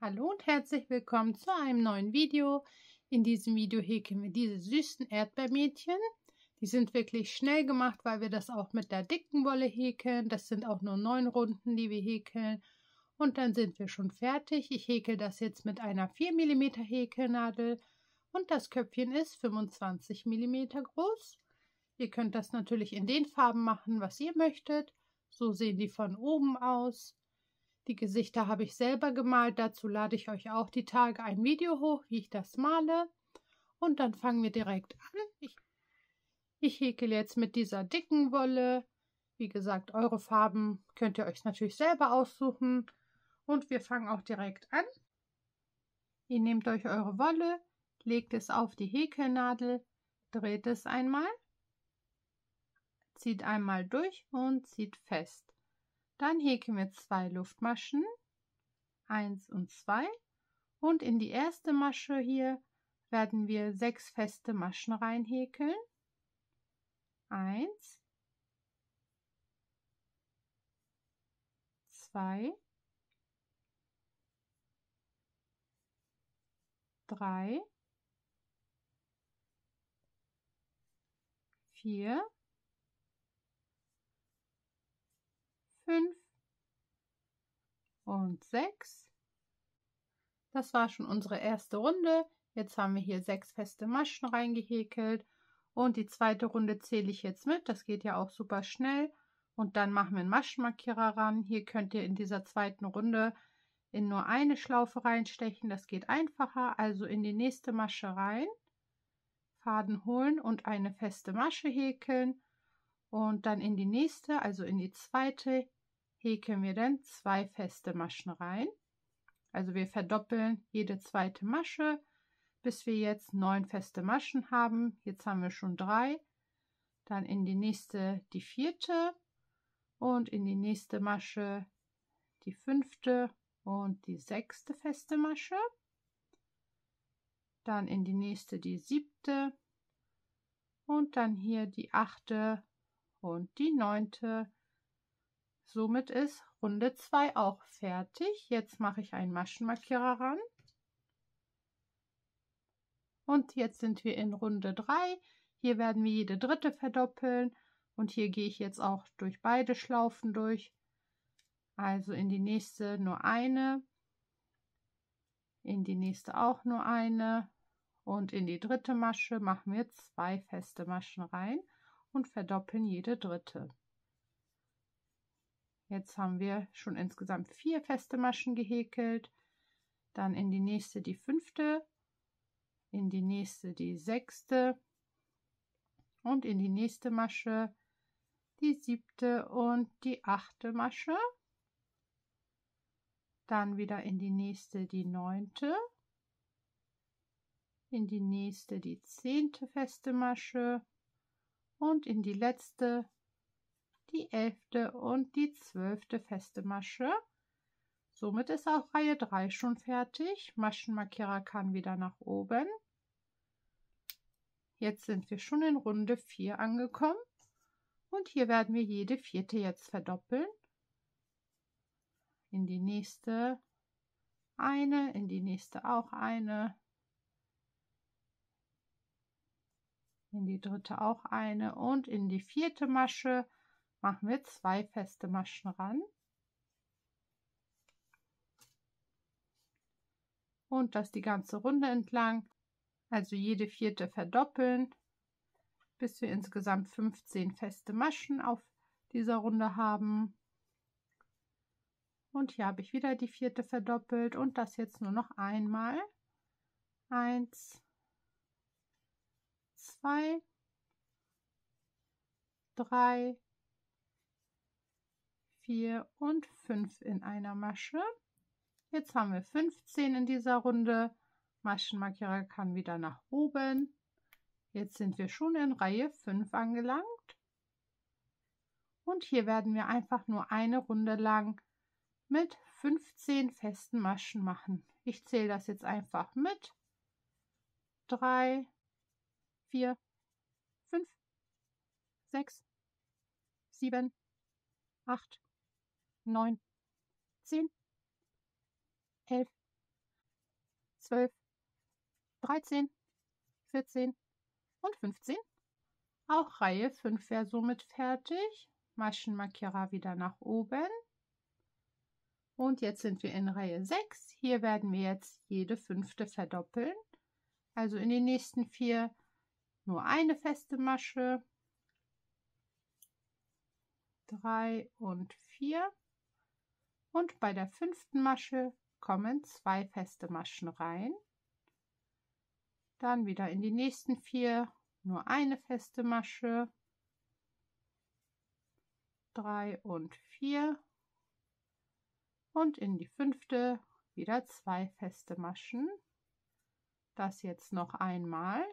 Hallo und herzlich willkommen zu einem neuen Video. In diesem Video häkeln wir diese süßen Erdbeermädchen. Die sind wirklich schnell gemacht, weil wir das auch mit der dicken Wolle häkeln. Das sind auch nur 9 Runden, die wir häkeln. Und dann sind wir schon fertig. Ich häkel das jetzt mit einer 4 mm Häkelnadel und das Köpfchen ist 25 mm groß. Ihr könnt das natürlich in den Farben machen, was ihr möchtet. So sehen die von oben aus. Die Gesichter habe ich selber gemalt, dazu lade ich euch auch die Tage ein Video hoch, wie ich das male. Und dann fangen wir direkt an. Ich häkle jetzt mit dieser dicken Wolle. Wie gesagt, eure Farben könnt ihr euch natürlich selber aussuchen. Und wir fangen auch direkt an. Ihr nehmt euch eure Wolle, legt es auf die Häkelnadel, dreht es einmal, zieht einmal durch und zieht fest. Dann häkeln wir 2 Luftmaschen. 1 und 2 und in die erste Masche hier werden wir 6 feste Maschen reinhäkeln. 1, 2, 3, 4, 5 und 6. Das war schon unsere erste Runde. Jetzt haben wir hier 6 feste Maschen reingehäkelt und die zweite Runde zähle ich jetzt mit. Das geht ja auch super schnell. Und dann machen wir einen Maschenmarkierer ran. Hier könnt ihr in dieser zweiten Runde in nur eine Schlaufe reinstechen. Das geht einfacher. Also in die nächste Masche rein, Faden holen und eine feste Masche häkeln. Und dann in die nächste, also in die zweite, häkeln wir dann 2 feste Maschen rein. Also wir verdoppeln jede zweite Masche, bis wir jetzt 9 feste Maschen haben. Jetzt haben wir schon 3. Dann in die nächste die 4. und in die nächste Masche die 5. und die 6. feste Masche. Dann in die nächste die 7. und dann hier die 8. und die 9. Somit ist Runde 2 auch fertig. Jetzt mache ich einen Maschenmarkierer ran. Und jetzt sind wir in Runde 3. Hier werden wir jede dritte verdoppeln. Und hier gehe ich jetzt auch durch beide Schlaufen durch. Also in die nächste nur eine. In die nächste auch nur eine. Und in die dritte Masche machen wir 2 feste Maschen rein und verdoppeln jede dritte. Jetzt haben wir schon insgesamt 4 feste Maschen gehäkelt. Dann in die nächste die 5. in die nächste die 6. und in die nächste Masche die 7. und die 8. Masche. Dann wieder in die nächste die 9. in die nächste die 10. feste Masche und in die letzte die 11. und die 12. feste Masche. Somit ist auch Reihe 3 schon fertig. Maschenmarkierer kann wieder nach oben. Jetzt sind wir schon in Runde 4 angekommen und hier werden wir jede 4. jetzt verdoppeln. In die nächste eine, in die nächste auch eine, in die dritte auch eine und in die 4. Masche machen wir 2 feste Maschen ran. Und das die ganze Runde entlang, also jede 4. verdoppeln, bis wir insgesamt 15 feste Maschen auf dieser Runde haben. Und hier habe ich wieder die 4. verdoppelt und das jetzt nur noch einmal. 1, 2, 3, 4 und 5 in einer Masche. Jetzt haben wir 15 in dieser Runde. Maschenmarkierer kann wieder nach oben. Jetzt sind wir schon in Reihe 5 angelangt. Und hier werden wir einfach nur eine Runde lang mit 15 festen Maschen machen. Ich zähle das jetzt einfach mit. 3, 4, 5, 6, 7, 8, 9, 10, 11, 12, 13, 14 und 15. Auch Reihe 5 wäre somit fertig. Maschenmarkierer wieder nach oben. Und jetzt sind wir in Reihe 6. Hier werden wir jetzt jede 5. verdoppeln. Also in den nächsten 4 nur eine feste Masche. 3 und 4. Und bei der 5. Masche kommen 2 feste Maschen rein. Dann wieder in die nächsten 4 nur eine feste Masche. 3 und 4. Und in die 5. wieder 2 feste Maschen. Das jetzt noch einmal.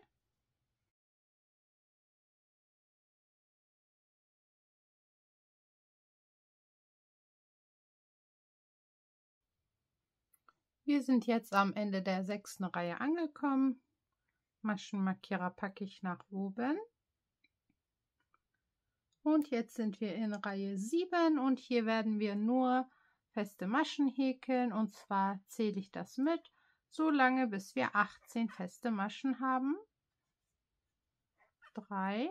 Wir sind jetzt am Ende der 6. Reihe angekommen. Maschenmarkierer packe ich nach oben. Und jetzt sind wir in Reihe 7 und hier werden wir nur feste Maschen häkeln, und zwar zähle ich das mit, so lange bis wir 18 feste Maschen haben. 3,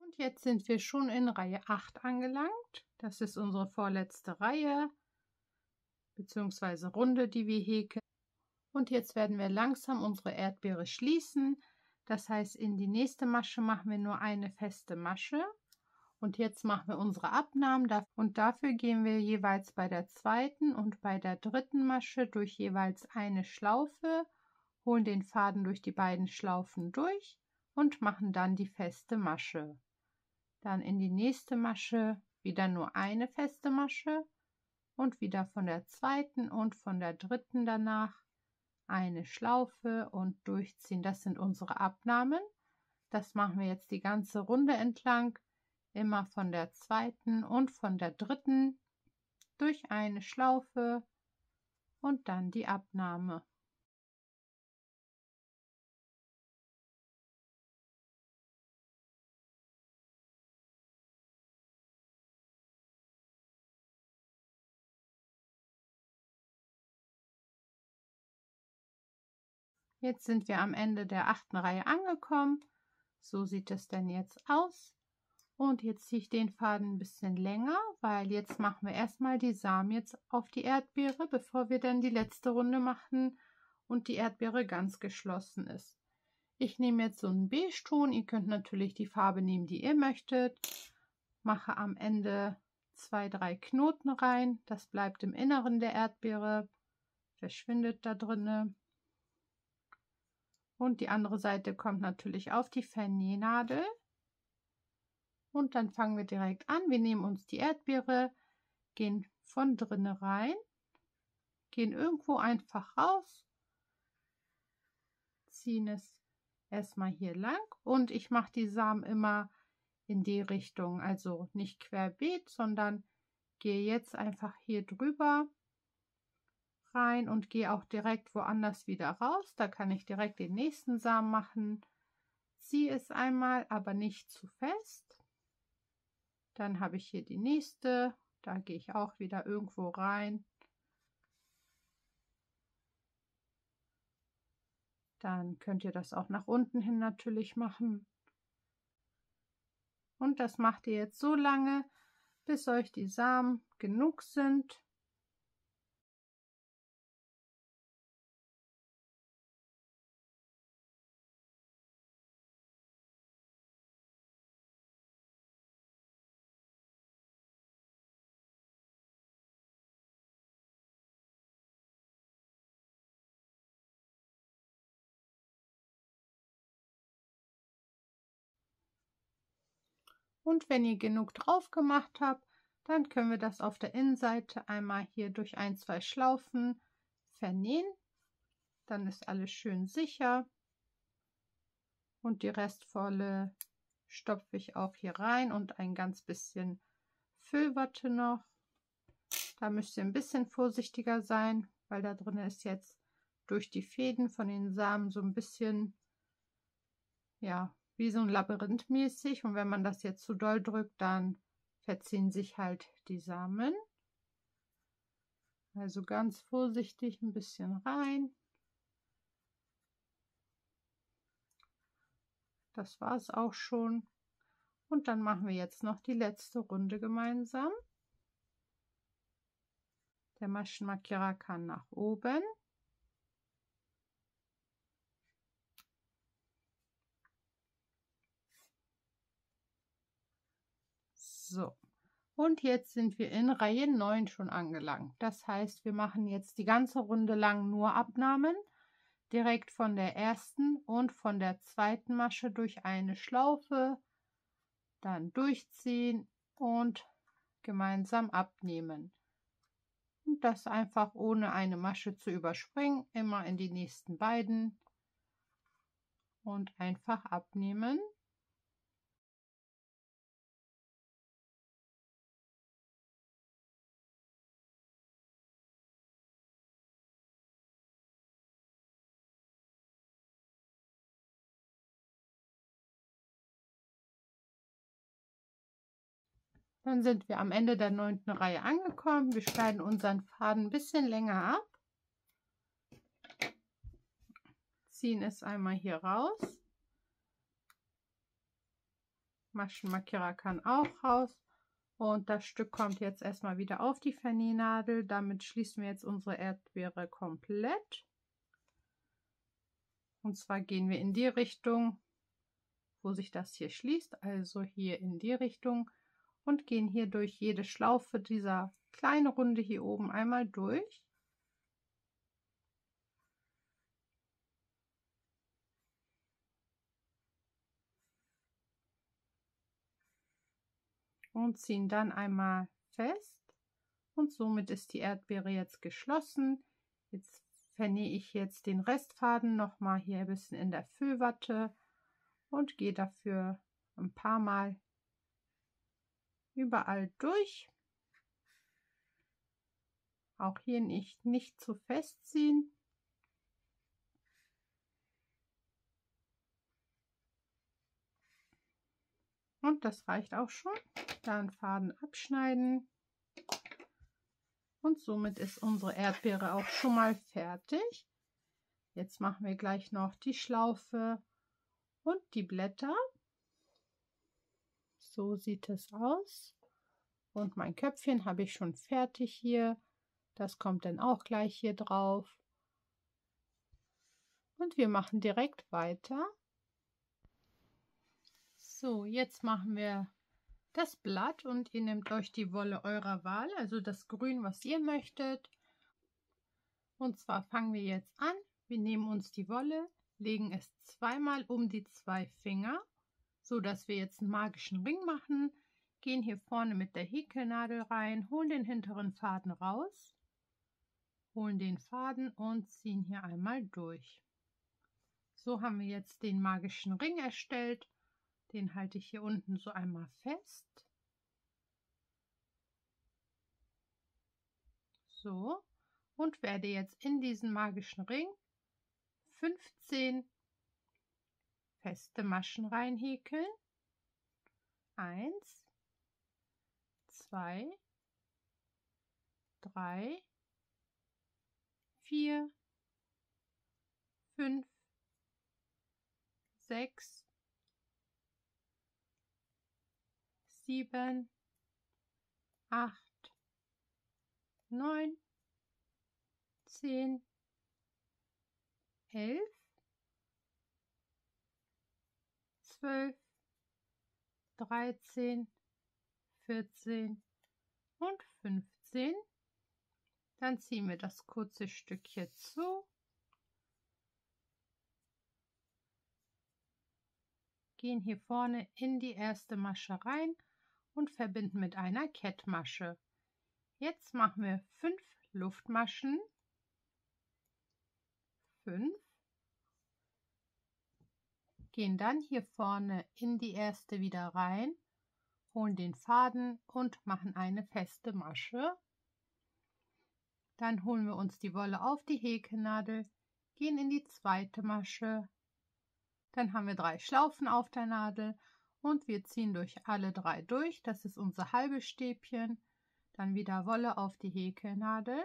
und jetzt sind wir schon in Reihe 8 angelangt. Das ist unsere vorletzte Reihe bzw. Runde, die wir häkeln. Und jetzt werden wir langsam unsere Erdbeere schließen. Das heißt, in die nächste Masche machen wir nur eine feste Masche. Und jetzt machen wir unsere Abnahmen und dafür gehen wir jeweils bei der 2. und bei der 3. Masche durch jeweils eine Schlaufe, holen den Faden durch die beiden Schlaufen durch und machen dann die feste Masche. Dann in die nächste Masche wieder nur eine feste Masche und wieder von der 2. und von der 3. danach eine Schlaufe und durchziehen. Das sind unsere Abnahmen. Das machen wir jetzt die ganze Runde entlang, immer von der 2. und von der 3. durch eine Schlaufe und dann die Abnahme. Jetzt sind wir am Ende der 8. Reihe angekommen. So sieht es denn jetzt aus. Und jetzt ziehe ich den Faden ein bisschen länger, weil jetzt machen wir erstmal die Samen jetzt auf die Erdbeere, bevor wir dann die letzte Runde machen und die Erdbeere ganz geschlossen ist. Ich nehme jetzt so einen Beige-Ton. Ihr könnt natürlich die Farbe nehmen, die ihr möchtet. Mache am Ende 2, 3 Knoten rein. Das bleibt im Inneren der Erdbeere, verschwindet da drinne. Und die andere Seite kommt natürlich auf die Vernähnadel. Und dann fangen wir direkt an. Wir nehmen uns die Erdbeere, gehen von drinnen rein, gehen irgendwo einfach raus, ziehen es erstmal hier lang und ich mache die Samen immer in die Richtung, also nicht querbeet, sondern gehe jetzt einfach hier drüber rein und gehe auch direkt woanders wieder raus. Da kann ich direkt den nächsten Samen machen, ziehe es einmal, aber nicht zu fest. Dann habe ich hier die nächste, da gehe ich auch wieder irgendwo rein. Dann könnt ihr das auch nach unten hin natürlich machen. Und das macht ihr jetzt so lange, bis euch die Samen genug sind. Und wenn ihr genug drauf gemacht habt, dann können wir das auf der Innenseite einmal hier durch 1, 2 Schlaufen vernähen. Dann ist alles schön sicher. Und die restvolle stopfe ich auch hier rein und ein ganz bisschen Füllwatte noch. Da müsst ihr ein bisschen vorsichtiger sein, weil da drin ist jetzt durch die Fäden von den Samen so ein bisschen, ja, wie so ein Labyrinth mäßig. Und wenn man das jetzt zu doll drückt, dann verziehen sich halt die Samen. Also ganz vorsichtig ein bisschen rein. Das war es auch schon. Und dann machen wir jetzt noch die letzte Runde gemeinsam. Der Maschenmarkierer kann nach oben. So. Und jetzt sind wir in Reihe 9 schon angelangt. Das heißt, wir machen jetzt die ganze Runde lang nur Abnahmen. Direkt von der ersten und von der zweiten Masche durch eine Schlaufe. Dann durchziehen und gemeinsam abnehmen. Und das einfach ohne eine Masche zu überspringen, immer in die nächsten beiden und einfach abnehmen. Dann sind wir am Ende der 9. Reihe angekommen. Wir schneiden unseren Faden ein bisschen länger ab. Ziehen es einmal hier raus. Maschenmarkierer kann auch raus. Und das Stück kommt jetzt erstmal wieder auf die Vernähnadel. Damit schließen wir jetzt unsere Erdbeere komplett. Und zwar gehen wir in die Richtung, wo sich das hier schließt, also hier in die Richtung. Und gehen hier durch jede Schlaufe dieser kleinen Runde hier oben einmal durch. Und ziehen dann einmal fest. Und somit ist die Erdbeere jetzt geschlossen. Jetzt vernähe ich jetzt den Restfaden nochmal hier ein bisschen in der Füllwatte und gehe dafür ein paar Mal überall durch. Auch hier nicht zu festziehen. Und das reicht auch schon. Dann Faden abschneiden. Und somit ist unsere Erdbeere auch schon mal fertig. Jetzt machen wir gleich noch die Schlaufe und die Blätter. So sieht es aus. Und mein Köpfchen habe ich schon fertig hier. Das kommt dann auch gleich hier drauf. Und wir machen direkt weiter. So, jetzt machen wir das Blatt und ihr nehmt euch die Wolle eurer Wahl, also das Grün, was ihr möchtet. Und zwar fangen wir jetzt an. Wir nehmen uns die Wolle, legen es zweimal um die 2 Finger, so dass wir jetzt einen magischen Ring machen. Gehen hier vorne mit der Häkelnadel rein, holen den hinteren Faden raus, holen den Faden und ziehen hier einmal durch. So haben wir jetzt den magischen Ring erstellt. Den halte ich hier unten so einmal fest. So, und werde jetzt in diesen magischen Ring 15 feste Maschen reinhäkeln. 1, 2, 3, 4, 5, 6, 7, 8, 9, 10, 11, 12, 13, 14 und 15. Dann ziehen wir das kurze Stück hier zu. Gehen hier vorne in die erste Masche rein und verbinden mit einer Kettmasche. Jetzt machen wir 5 Luftmaschen. 5. Gehen dann hier vorne in die erste wieder rein, holen den Faden und machen eine feste Masche. Dann holen wir uns die Wolle auf die Häkelnadel, gehen in die zweite Masche. Dann haben wir 3 Schlaufen auf der Nadel und wir ziehen durch alle 3 durch. Das ist unser halbes Stäbchen. Dann wieder Wolle auf die Häkelnadel,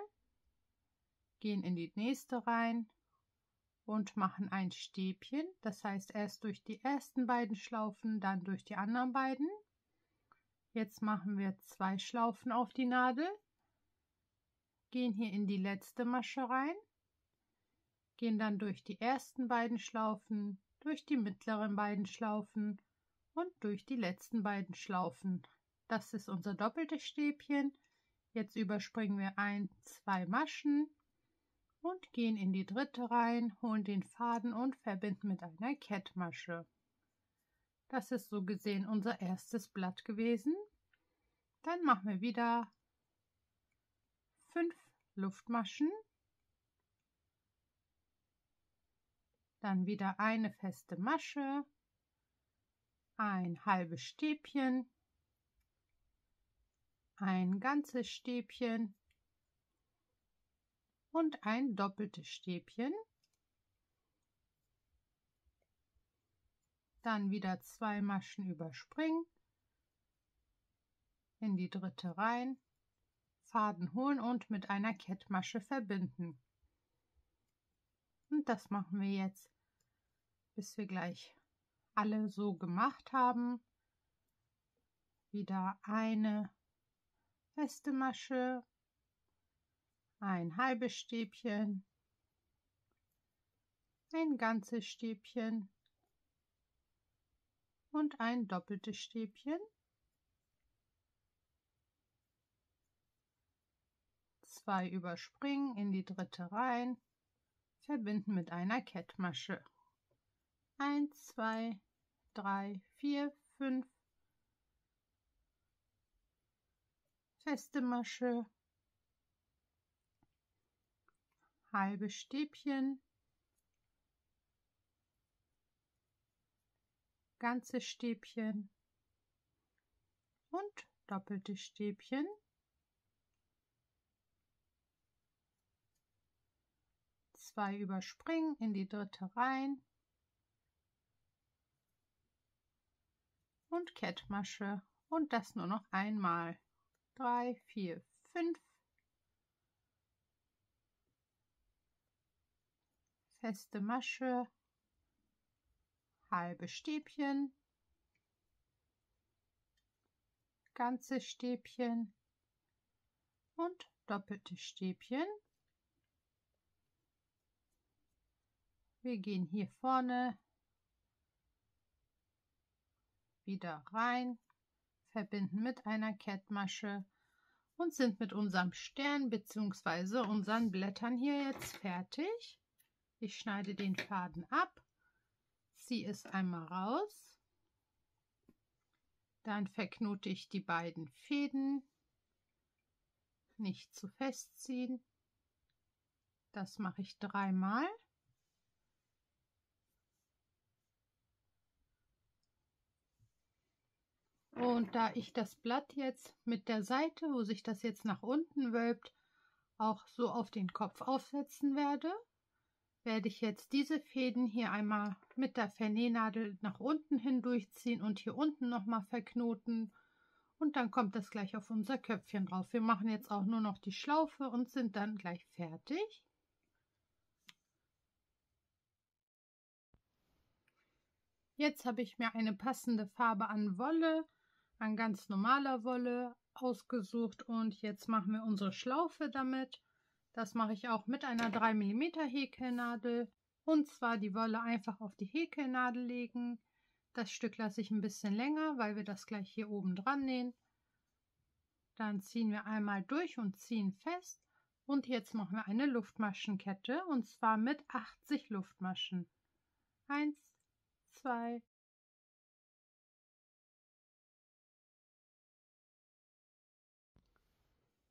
gehen in die nächste rein und machen ein Stäbchen. Das heißt erst durch die ersten beiden Schlaufen, dann durch die anderen beiden. Jetzt machen wir 2 Schlaufen auf die Nadel, gehen hier in die letzte Masche rein, gehen dann durch die ersten beiden Schlaufen, durch die mittleren beiden Schlaufen und durch die letzten beiden Schlaufen. Das ist unser doppeltes Stäbchen. Jetzt überspringen wir 1, 2 Maschen und gehen in die dritte rein, holen den Faden und verbinden mit einer Kettmasche. Das ist so gesehen unser erstes Blatt gewesen. Dann machen wir wieder 5 Luftmaschen, dann wieder eine feste Masche, ein halbes Stäbchen, ein ganzes Stäbchen und ein doppeltes Stäbchen, dann wieder 2 Maschen überspringen, in die dritte rein, Faden holen und mit einer Kettmasche verbinden. Und das machen wir jetzt, bis wir gleich alle so gemacht haben. Wieder eine feste Masche, ein halbes Stäbchen, ein ganzes Stäbchen und ein doppeltes Stäbchen. 2 überspringen, in die dritte rein, verbinden mit einer Kettmasche. 1, 2, 3, 4, 5. Feste Masche, halbes Stäbchen, ganzes Stäbchen und doppeltes Stäbchen. 2 überspringen, in die dritte rein und Kettmasche und das nur noch einmal. 3, 4, 5. Feste Masche, halbes Stäbchen, ganzes Stäbchen und doppeltes Stäbchen. Wir gehen hier vorne wieder rein, verbinden mit einer Kettmasche und sind mit unserem Stern bzw. unseren Blättern hier jetzt fertig. Ich schneide den Faden ab, ziehe es einmal raus, dann verknote ich die beiden Fäden, nicht zu festziehen. Das mache ich 3-mal. Und da ich das Blatt jetzt mit der Seite, wo sich das jetzt nach unten wölbt, auch so auf den Kopf aufsetzen werde, werde ich jetzt diese Fäden hier einmal mit der Vernähnadel nach unten hin durchziehen und hier unten nochmal verknoten. Und dann kommt das gleich auf unser Köpfchen drauf. Wir machen jetzt auch nur noch die Schlaufe und sind dann gleich fertig. Jetzt habe ich mir eine passende Farbe an Wolle, an ganz normaler Wolle ausgesucht und jetzt machen wir unsere Schlaufe damit. Das mache ich auch mit einer 3 mm Häkelnadel und zwar die Wolle einfach auf die Häkelnadel legen. Das Stück lasse ich ein bisschen länger, weil wir das gleich hier oben dran nähen. Dann ziehen wir einmal durch und ziehen fest und jetzt machen wir eine Luftmaschenkette und zwar mit 80 Luftmaschen. 1, 2,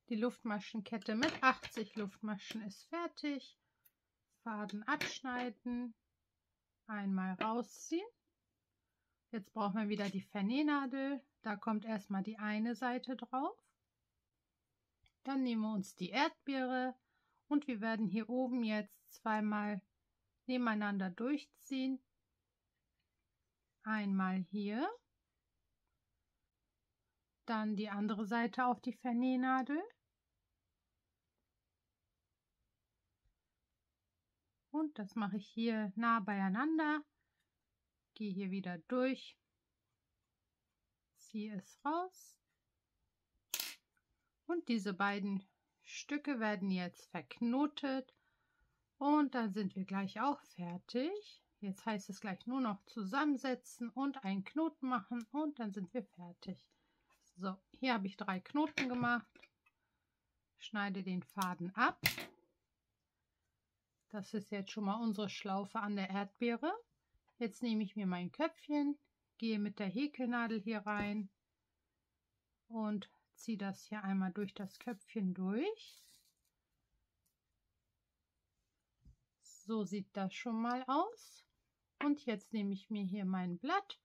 die Luftmaschenkette mit 80 Luftmaschen ist fertig. Faden abschneiden, einmal rausziehen. Jetzt brauchen wir wieder die Vernähnadel. Da kommt erstmal die eine Seite drauf. Dann nehmen wir uns die Erdbeere, Und wir werden hier oben jetzt zweimal nebeneinander durchziehen. Einmal hier, dann die andere Seite auf die Vernähnadel. Und das mache ich hier nah beieinander. Gehe hier wieder durch, ziehe es raus. Und diese beiden Stücke werden jetzt verknotet. Und dann sind wir gleich auch fertig. Jetzt heißt es gleich nur noch zusammensetzen und einen Knoten machen und dann sind wir fertig. So, hier habe ich 3 Knoten gemacht. Schneide den Faden ab. Das ist jetzt schon mal unsere Schlaufe an der Erdbeere. Jetzt nehme ich mir mein Köpfchen, gehe mit der Häkelnadel hier rein und ziehe das hier einmal durch das Köpfchen durch. So sieht das schon mal aus. Und jetzt nehme ich mir hier mein Blatt,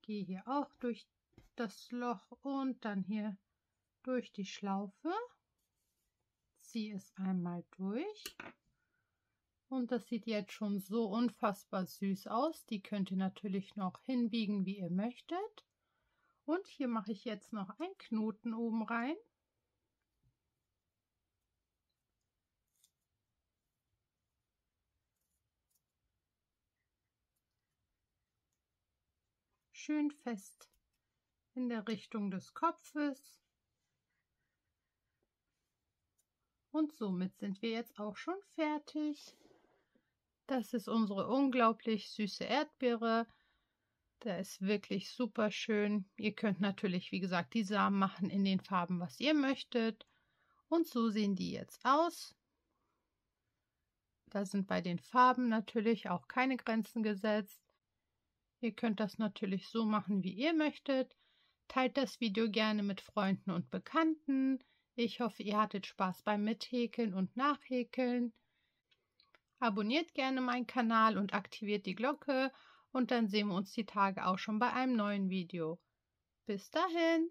gehe hier auch durch das Loch und dann hier durch die Schlaufe, ziehe es einmal durch. Und das sieht jetzt schon so unfassbar süß aus. Die könnt ihr natürlich noch hinbiegen, wie ihr möchtet. Und hier mache ich jetzt noch einen Knoten oben rein. Schön fest in der Richtung des Kopfes. Und somit sind wir jetzt auch schon fertig. Das ist unsere unglaublich süße Erdbeere. Der ist wirklich super schön. Ihr könnt natürlich, wie gesagt, die Samen machen in den Farben, was ihr möchtet. Und so sehen die jetzt aus. Da sind bei den Farben natürlich auch keine Grenzen gesetzt. Ihr könnt das natürlich so machen, wie ihr möchtet. Teilt das Video gerne mit Freunden und Bekannten. Ich hoffe, ihr hattet Spaß beim Mithäkeln und Nachhäkeln. Abonniert gerne meinen Kanal und aktiviert die Glocke und dann sehen wir uns die Tage auch schon bei einem neuen Video. Bis dahin!